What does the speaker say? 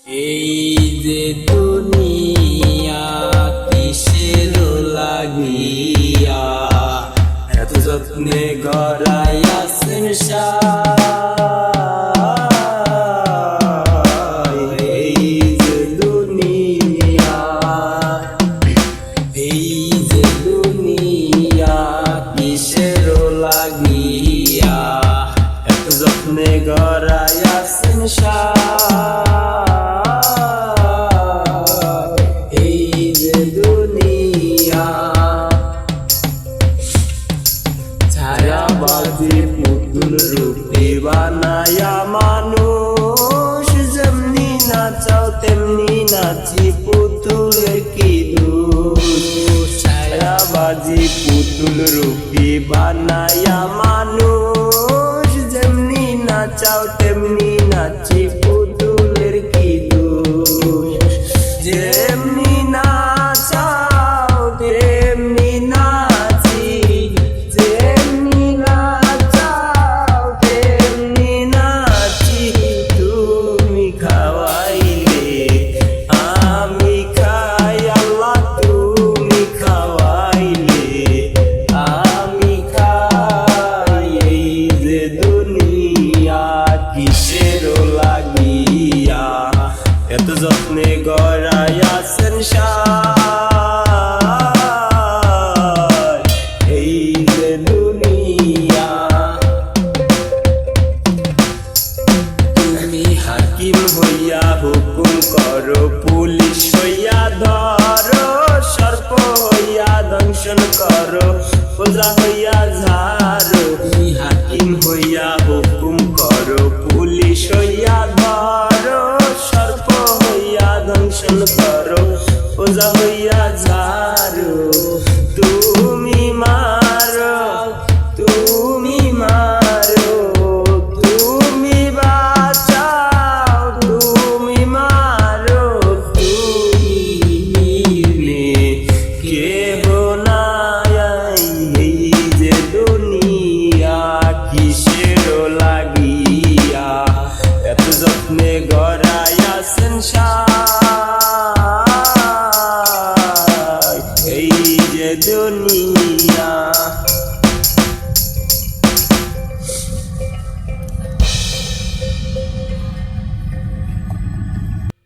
এই যে দুনিয়া কিসের লাগিয়া এত যত্নে গড়াইয়াছেন এই যে দুনিয়া কিসের লাগিয়া এত যত্নে গড়াইয়াছেন ছায়াবাজি পুতুল রূপে বানায়া মানুষ যেমনি নাচাও তেমনি নাচি পুতুলের কি দোষ। ছায়াবাজি পুতুল রূপে বানায়া মানুষ যেমনি নাচাও তেমনি নাচি পুতুলের কি দোষ। যেমনি নাচাও তেমনি নাচি তুমি খাওয়াইলে আমি খাই আল্লাহ তুমি খাওয়াইলে আমি খাই। এই যে দুনিয়া কিসের লাগিয়া এত যত্নে গড়াইয়াছেন এই যে দুনিয়া। তুমি হাকিম হইয়া হুকুম করো, পুলিশ হইয়া ধরো, সর্প হইয়া দংশন করো, প্রজা হইয়া ঝাড়ো। তুমি হাকিম হইয়া হুকুম করো, পুলিশ হইয়া ধরো, সর্প হইয়া দংশন করো, প্রজা হইয়া ঝাড়ো।